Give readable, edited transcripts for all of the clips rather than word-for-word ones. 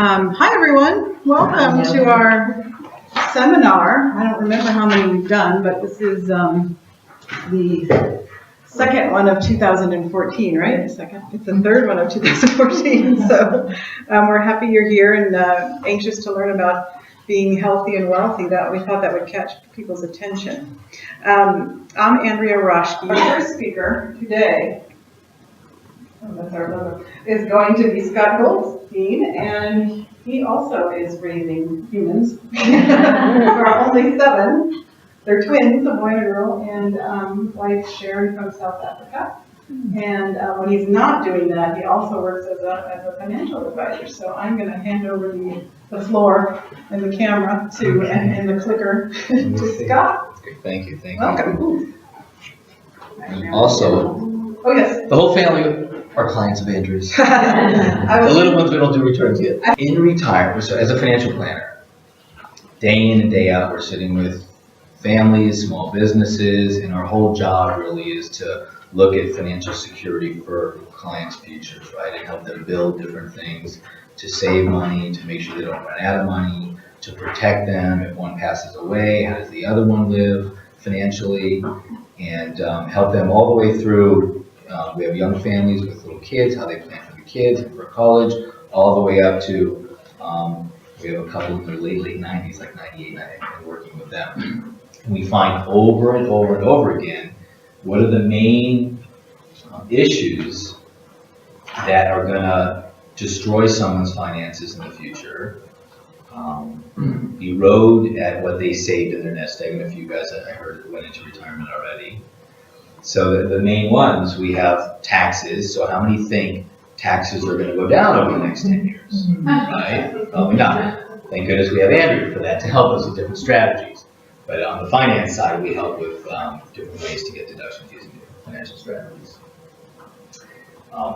Hi everyone, welcome to our seminar. I don't remember how many we've done, but this is the second one of 2014, right? It's the third one of 2014. So we're happy you're here and anxious to learn about being healthy and wealthy. That we thought that would catch people's attention. I'm Andrea Roschke. Our first speaker today, that's our logo, is going to be Scott Goldstein, and he also is raising humans. There are only 7. They're twins, a boy and a girl, and wife Sharon from South Africa. And when he's not doing that, he also works as a financial advisor. So I'm going to hand over the floor and the camera to and the clicker to Scott. Thank you. Welcome. And also, oh yes, the whole family are clients of Andrew's. The little ones we don't do returns yet. In retirement, so as a financial planner, day in and day out, we're sitting with families, small businesses, and our whole job really is to look at financial security for clients' futures, right? And help them build different things to save money, to make sure they don't run out of money, to protect them. If one passes away, how does the other one live financially? And help them all the way through. We have young families with little kids, how they plan for the kids and for college, all the way up to, we have a couple in their late 90s, like 98, and working with them. And we find over and over and over again, what are the main issues that are going to destroy someone's finances in the future, erode at what they saved in their nest egg. And a few guys that I heard went into retirement already. So the main ones, we have taxes. So how many think taxes are going to go down over the next 10 years? Right? Probably not. Thank goodness we have Andrew for that to help us with different strategies. But on the finance side, we help with different ways to get deductions using different financial strategies.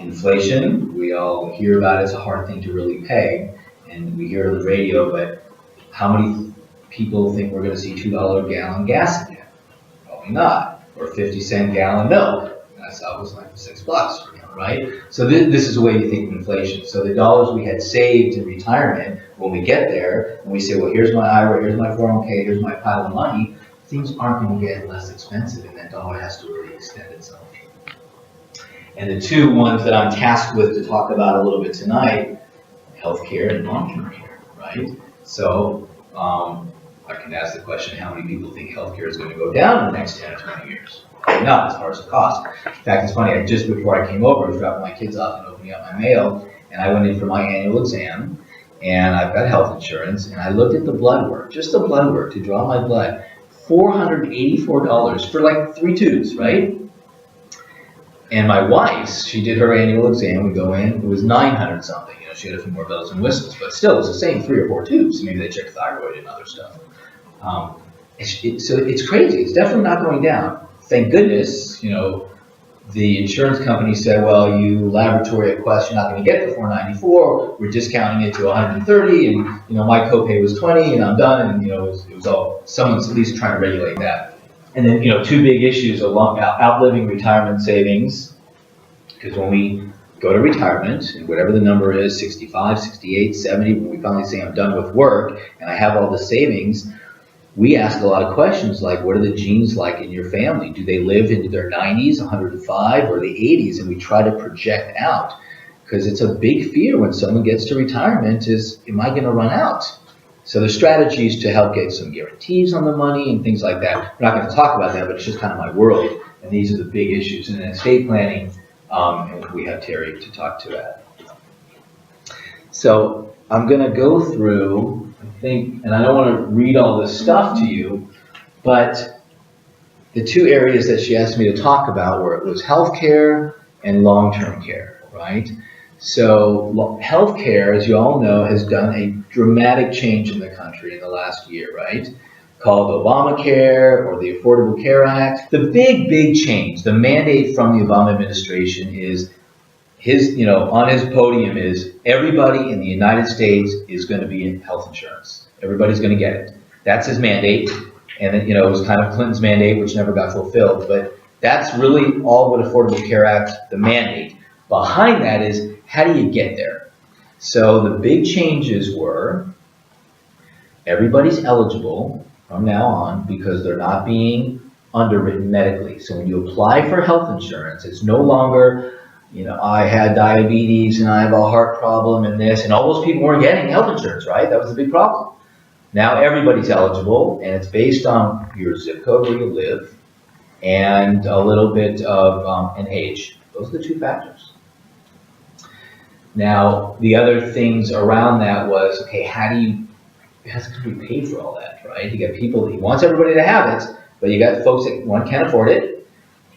Inflation, we all hear about it. It's a hard thing to really peg. And we hear it on the radio, but how many people think we're going to see $2 a gallon gas again? Probably not. Or 50-cent gallon milk. That's always like $6, right? So this is a way to think of inflation. So the dollars we had saved in retirement, when we get there, and we say, well, here's my IRA, here's my 401k, here's my pile of money, things aren't going to get less expensive, and that dollar has to really extend itself. And the two ones that I'm tasked with to talk about a little bit tonight, healthcare and long-term care, right? So I can ask the question, how many people think healthcare is going to go down in the next 10 or 20 years? Probably not, as far as the cost. In fact, it's funny, just before I came over, I was dropping my kids off and opening up my mail, and I went in for my annual exam, and I've got health insurance, and I looked at the blood work, just the blood work to draw my blood, $484 for like 3 tubes, right? And my wife's, she did her annual exam, we go in, it was 900 something, she had a few more bells and whistles, but still, it was the same 3 or 4 tubes. Maybe they checked thyroid and other stuff. So it's crazy. It's definitely not going down. Thank goodness, the insurance company said, well, you laboratory at Quest, you're not going to get the $494. We're discounting it to $130, and my copay was $20, and I'm done. And it was all someone's at least trying to regulate that. And then 2 big issues along outliving retirement savings, because when we go to retirement, and whatever the number is, 65, 68, 70, when we finally say I'm done with work and I have all the savings, we ask a lot of questions like, what are the genes like in your family? Do they live into their 90s, 105, or the 80s? And we try to project out, because it's a big fear when someone gets to retirement is, am I going to run out? So the strategy is to help get some guarantees on the money and things like that. We're not going to talk about that, but it's just kind of my world. And these are the big issues. And in estate planning, and we have Terry to talk to that. So I'm going to go through, I think, and I don't want to read all this stuff to you, but the 2 areas that she asked me to talk about were, it was healthcare and long-term care, right? So healthcare, as you all know, has done a dramatic change in the country in the last year, right? Called Obamacare or the Affordable Care Act. The big change, the mandate from the Obama administration is on his podium is everybody in the United States is going to be in health insurance. Everybody's going to get it. That's his mandate. And it was kind of Clinton's mandate, which never got fulfilled. But that's really all what Affordable Care Act, the mandate. Behind that is, how do you get there? So the big changes were everybody's eligible from now on because they're not being underwritten medically. So when you apply for health insurance, it's no longer, I had diabetes and I have a heart problem and this, and all those people weren't getting health insurance, right? That was the big problem. Now everybody's eligible, and it's based on your zip code where you live and a little bit of an age. Those are the two factors. Now, the other things around that was, okay, how can we pay for all that, right? You got people, he wants everybody to have it, but you got folks that, one, can't afford it.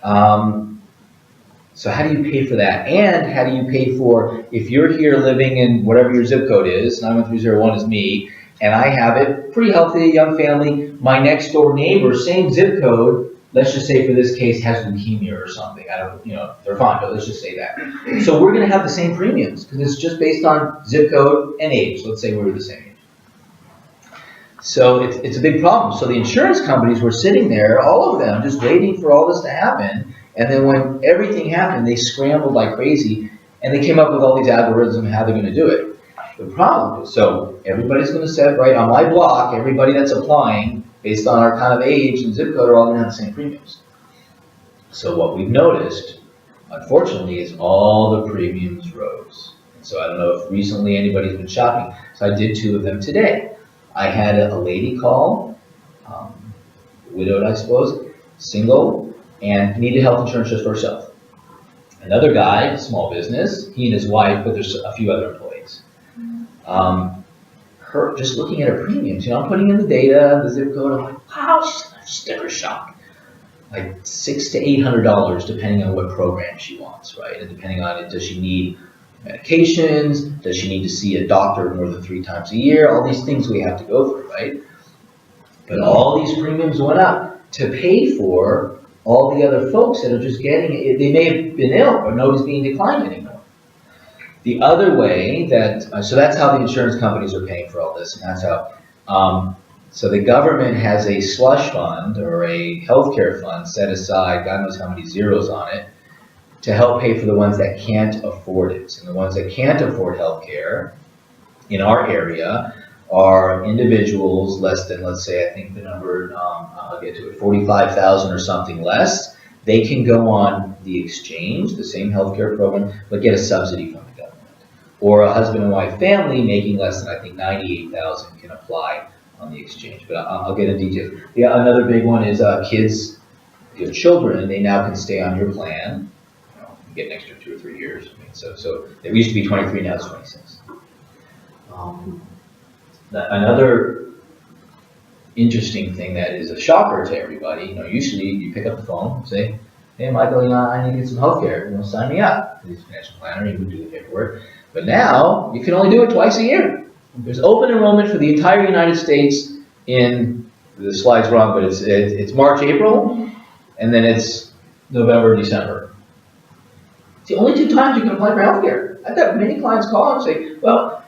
So how do you pay for that? And how do you pay for, if you're here living in whatever your zip code is, 91301 is me, and I have it, pretty healthy, young family, my next door neighbor, same zip code, let's just say for this case has leukemia or something. I don't, they're fine, but let's just say that. So we're gonna have the same premiums because it's just based on zip code and age. Let's say we're the same age. So it's a big problem. So the insurance companies were sitting there, all of them, just waiting for all this to happen. And then when everything happened, they scrambled like crazy and they came up with all these algorithms on how they're gonna do it. The problem is, so everybody's gonna set, right, on my block, everybody that's applying, based on our kind of age and zip code, are all gonna have the same premiums. So what we've noticed, unfortunately, is all the premiums rose. And so I don't know if recently anybody's been shopping. So I did 2 of them today. I had a lady call, widowed I suppose, single, and needed health insurance just for herself. Another guy, small business, he and his wife, but there's a few other employees. Her just looking at her premiums, I'm putting in the data, the zip code, I'm like, wow, she's sticker shock. Like $600 to $800 depending on what program she wants, right? And depending on it, does she need medications? Does she need to see a doctor more than 3 times a year? All these things we have to go through, right? But all these premiums went up to pay for all the other folks that are just getting it. They may have been ill, but nobody's being declined anymore. The other way that, so that's how the insurance companies are paying for all this, and that's how, so the government has a slush fund or a healthcare fund set aside, God knows how many zeros on it, to help pay for the ones that can't afford it. And the ones that can't afford healthcare in our area are individuals less than, let's say, I think the number, I'll get to it, 45,000 or something less. They can go on the exchange, the same healthcare program, but get a subsidy from the government. Or a husband and wife family making less than, I think, 98,000 can apply on the exchange. But I'll get into details. Yeah, another big one is kids. If you have children, they now can stay on your plan. You get an extra 2 or 3 years. So it used to be 23, now it's 26. Another interesting thing that is a shocker to everybody, usually you pick up the phone and say, hey, Michael, I need to get some health care, sign me up. He's a financial planner, he would do the paperwork. But now, you can only do it twice a year. There's open enrollment for the entire United States in, the slide's wrong, but it's March, April, and then it's November, December. It's the only 2 times you can apply for health care. I've got many clients call and say, well,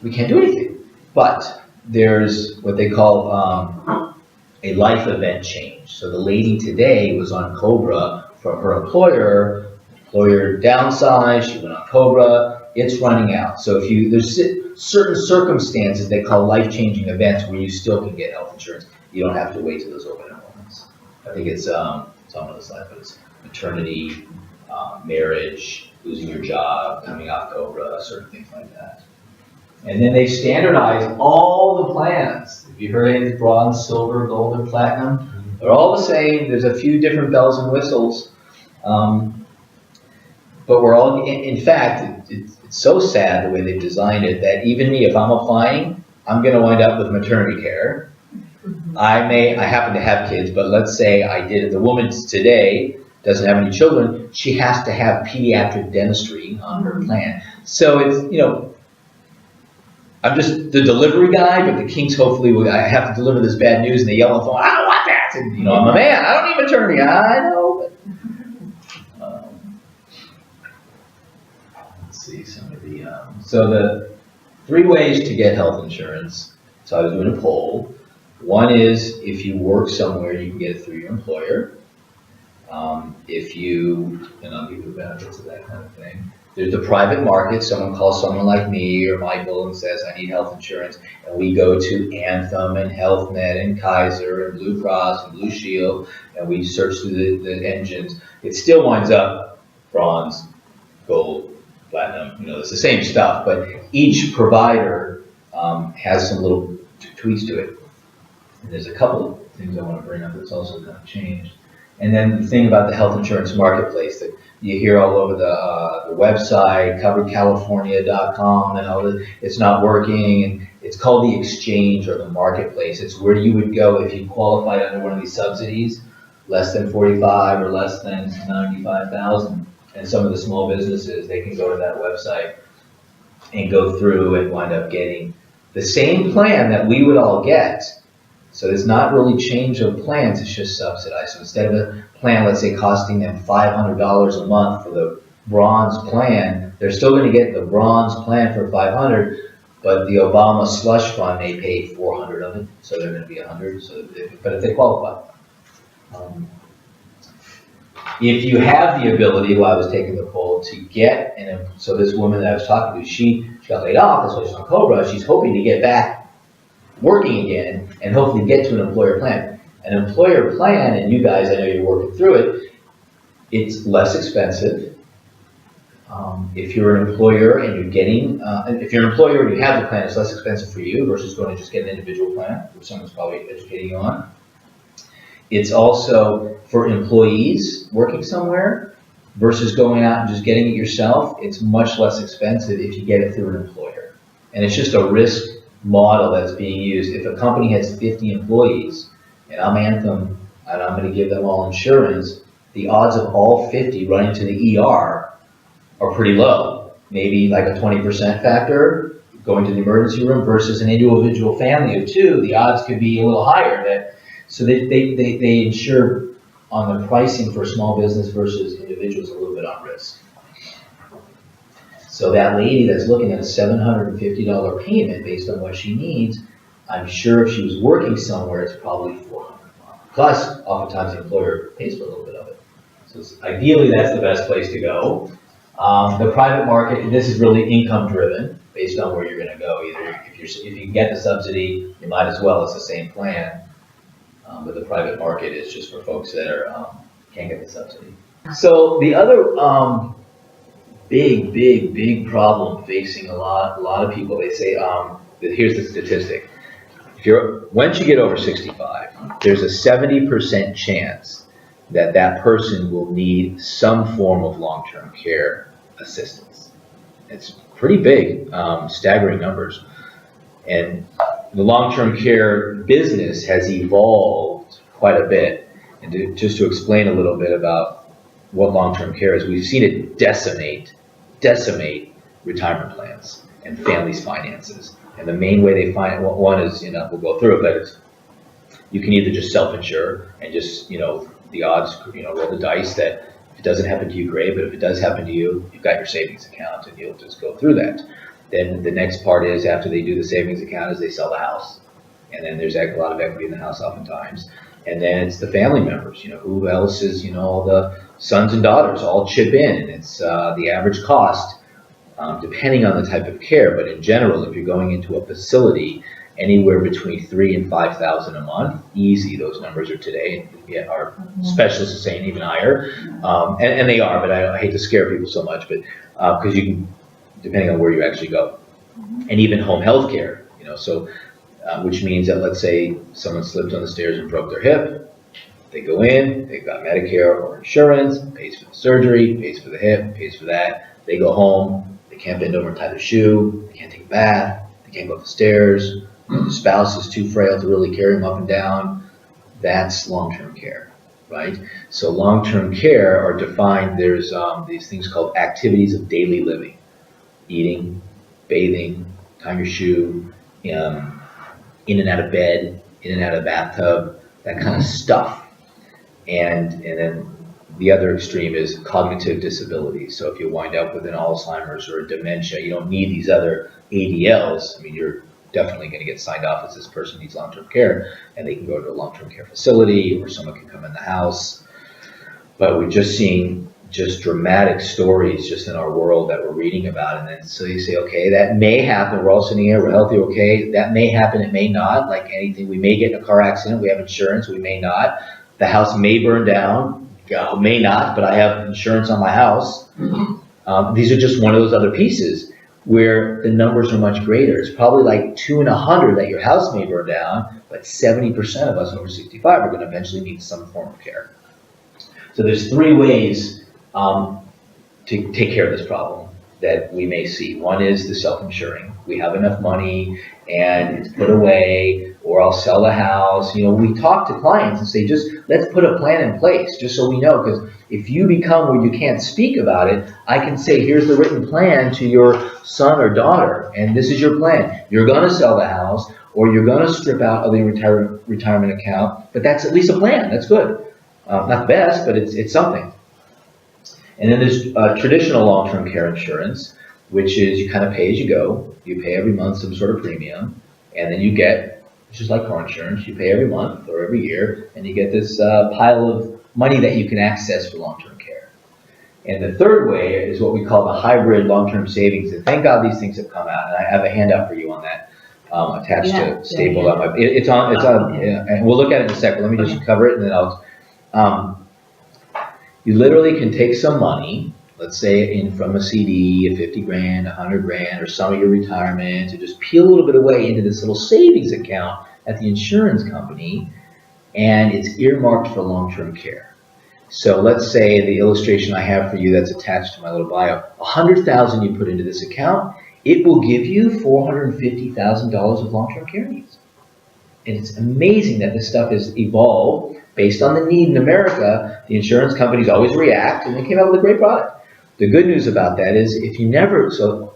we can't do anything. But there's what they call a life event change. So the lady today was on COBRA from her employer. Employer downsized, she went on COBRA, it's running out. So if there's certain circumstances they call life-changing events where you still can get health insurance. You don't have to wait till those open enrollments. I think it's on the slide, but it's maternity, marriage, losing your job, coming off COBRA, certain things like that. And then they standardize all the plans. If you heard anything, bronze, silver, gold, and platinum, they're all the same. There's a few different bells and whistles. But we're all, in fact, it's so sad the way they've designed it that even me, if I'm applying, I'm going to wind up with maternity care. I happen to have kids, but let's say I did. The woman today doesn't have any children. She has to have pediatric dentistry on her plan. So it's, I'm just the delivery guy, but the Kings hopefully I have to deliver this bad news and they yell on the phone, I don't want that. And, I'm a man, I don't need maternity. I know, but let's see some of the, so the 3 ways to get health insurance. So I was doing a poll. One is if you work somewhere, you can get it through your employer. If you, and I'll give you the benefits of that kind of thing. There's the private market. Someone calls someone like me or Michael and says, I need health insurance. And we go to Anthem and HealthNet and Kaiser and Blue Cross and Blue Shield, and we search through the engines. It still winds up bronze, gold, platinum, it's the same stuff, but each provider has some little tweaks to it. And there's a couple of things I want to bring up that's also kind of changed. And then the thing about the health insurance marketplace that you hear all over the website, coveredcalifornia.com, and all that, it's not working, and it's called the exchange or the marketplace. It's where you would go if you qualified under one of these subsidies, less than 45 or less than 95,000. And some of the small businesses, they can go to that website and go through and wind up getting the same plan that we would all get. So it's not really change of plans, it's just subsidized. So instead of a plan, let's say, costing them $500 a month for the bronze plan, they're still going to get the bronze plan for $500, but the Obama slush fund, they paid $400 of it, so they're going to be $100. But if they qualify. If you have the ability, while I was taking the poll, to get so this woman that I was talking to, she got laid off, that's why she's on COBRA. She's hoping to get back working again and hopefully get to an employer plan. An employer plan, and you guys, I know you're working through it, it's less expensive. If you're an employer and you're getting, if you're an employer and you have the plan, it's less expensive for you versus going to just get an individual plan, which someone's probably educating you on. It's also for employees working somewhere versus going out and just getting it yourself. It's much less expensive if you get it through an employer. And it's just a risk model that's being used. If a company has 50 employees and I'm Anthem and I'm going to give them all insurance, the odds of all 50 running to the ER are pretty low. Maybe like a 20% factor going to the emergency room versus an individual family of 2, the odds could be a little higher. So they insure on the pricing for small business versus individuals a little bit on risk. So that lady that's looking at a $750 payment based on what she needs, I'm sure if she was working somewhere, it's probably $400. Plus, oftentimes the employer pays for a little bit of it. So ideally, that's the best place to go. The private market, this is really income driven based on where you're going to go. Either if you get the subsidy, you might as well. It's the same plan. But the private market is just for folks that can't get the subsidy. So the other big problem facing a lot of people, they say, here's the statistic. Once you get over 65, there's a 70% chance that person will need some form of long-term care assistance. It's pretty big, staggering numbers. And the long-term care business has evolved quite a bit. And just to explain a little bit about what long-term care is, we've seen it decimate retirement plans and families' finances. And the main way they find one is, we'll go through it, but you can either just self-insure and just, the odds, roll the dice that if it doesn't happen to you, great, but if it does happen to you, you've got your savings account and you'll just go through that. Then the next part is, after they do the savings account, is they sell the house. And then there's a lot of equity in the house oftentimes. And then it's the family members, who else is, all the sons and daughters all chip in, and it's the average cost, depending on the type of care, but in general, if you're going into a facility, anywhere between $3,000 and $5,000 a month, easy. Those numbers are today. Yet our specialists are saying even higher, and they are. But I hate to scare people so much, but because you can, depending on where you actually go, and even home health care, so which means that, let's say someone slipped on the stairs and broke their hip, they go in, they've got Medicare or insurance, pays for the surgery, pays for the hip, pays for that. They go home, they can't bend over and tie their shoe, they can't take a bath, they can't go up the stairs. The spouse is too frail to really carry them up and down. That's long-term care, right? So long-term care are defined, there's these things called activities of daily living. Eating, bathing, tying your shoe, in and out of bed, in and out of the bathtub, that kind of stuff. And then the other extreme is cognitive disabilities. So if you wind up with an Alzheimer's or a dementia, you don't need these other ADLs. You're definitely going to get signed off as this person needs long-term care, and they can go to a long-term care facility, or someone can come in the house. but we're just seeing just dramatic stories just in our world that we're reading about. And then so you say, okay, that may happen. We're all sitting here, we're healthy, okay. That may happen, it may not. Like anything, we may get in a car accident, we have insurance, we may not. The house may burn down, may not, but I have insurance on my house. These are just one of those other pieces where the numbers are much greater. It's probably like 2 in 100 that your house may burn down, but 70% of us over 65 are going to eventually need some form of care. So there's 3 ways to take care of this problem that we may see. One is the self-insuring. We have enough money and it's put away, or I'll sell the house. You know, we talk to clients and say, just let's put a plan in place, just so we know, because if you become where you can't speak about it, I can say, here's the written plan to your son or daughter, and this is your plan. You're going to sell the house, or you're going to strip out of the retirement account, but that's at least a plan. That's good. Not the best, but it's something. And then there's traditional long-term care insurance, which is you kind of pay as you go. You pay every month some sort of premium, and then you get, which is like car insurance, you pay every month or every year, and you get this pile of money that you can access for long-term care. And the third way is what we call the hybrid long-term savings. And thank God these things have come out. And I have a handout for you on that, attached to stapled on my. It's on, and we'll look at it in a second. Let me just cover it, and then I'll. You literally can take some money, let's say from a CD, 50 grand, 100 grand, or some of your retirement, and just peel a little bit away into this little savings account at the insurance company, and it's earmarked for long-term care. So let's say the illustration I have for you that's attached to my little bio, $100,000 you put into this account, it will give you $450,000 of long-term care needs. And it's amazing that this stuff has evolved based on the need in America. The insurance companies always react, and they came out with a great product. The good news about that is if you never, so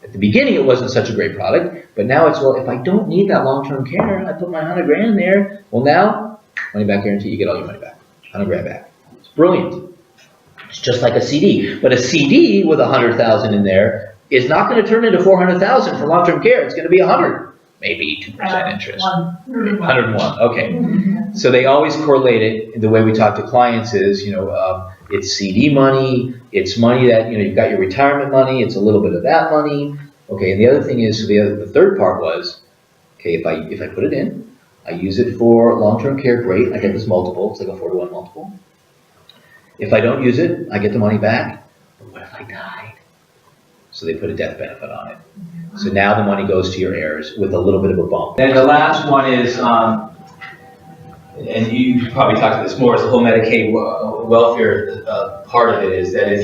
at the beginning it wasn't such a great product, but now it's, well, if I don't need that long-term care, I put my 100 grand in there, well now, money back guarantee, you get all your money back, 100 grand back. It's brilliant. It's just like a CD, but a CD with 100,000 in there is not going to turn into 400,000 for long-term care. It's going to be 100. Maybe 2% interest. 101. Okay. So they always correlate it. The way we talk to clients is, it's CD money. It's money that, you've got your retirement money. It's a little bit of that money. Okay. And the other thing is, the third part was, okay, if I put it in, I use it for long-term care, great. I get this multiple. It's like a 4-to-1 multiple. If I don't use it, I get the money back. But what if I died? So they put a death benefit on it. So now the money goes to your heirs with a little bit of a bump. Then the last one is, and you probably talked about this more, is the whole Medicaid welfare part of it is that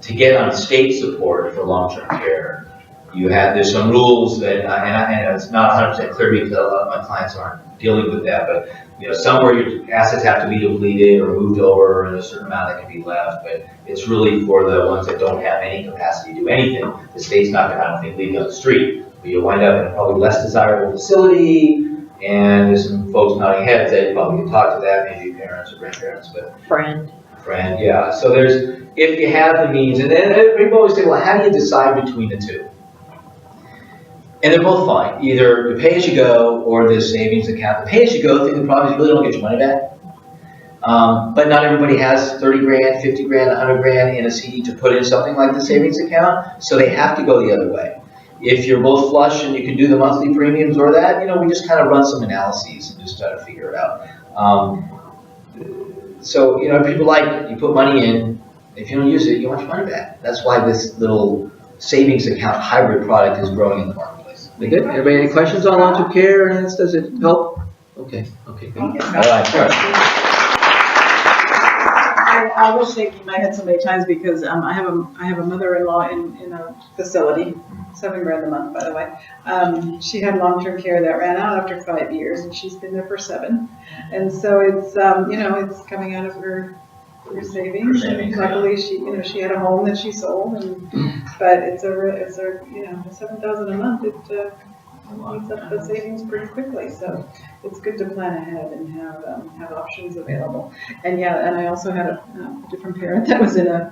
to get on state support for long-term care, there's some rules that, and it's not 100% clear because a lot of my clients aren't dealing with that, but somewhere your assets have to be depleted or moved over, and a certain amount that can be left. But it's really for the ones that don't have any capacity to do anything. The state's not going to, I don't think, leave you on the street. But you'll wind up in a probably less desirable facility. And there's some folks nodding heads that you probably can talk to that, maybe parents or grandparents, but Friend, yeah. So if you have the means, and then people always say, well, how do you decide between the two? And they're both fine. Either you pay as you go or the savings account. The pay as you go thing, the problem is you really don't get your money back. But not everybody has 30 grand, 50 grand, 100 grand in a CD to put in something like the savings account. So they have to go the other way. If you're both flush and you can do the monthly premiums or that, we just kind of run some analyses and just try to figure it out. So, people like it. You put money in. If you don't use it, you want your money back. That's why this little savings account hybrid product is growing in the marketplace. They good? Everybody any questions on long-term care? And does it help? Okay. Good. All right. I was shaking my head so many times because I have a mother-in-law in a facility, $7 grand a month, by the way. She had long-term care that ran out after 5 years, and she's been there for 7. And so it's it's coming out of her savings. And luckily, she had a home that she sold, but it's $7,000 a month. It eats up the savings pretty quickly, so it's good to plan ahead and have options available. And I also had a different parent that was in a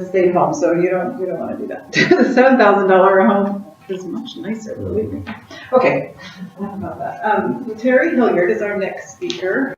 state home, so you don't want to do that. The $7,000 home is much nicer, believe me. Okay, enough about that. Terry Hilliard is our next speaker.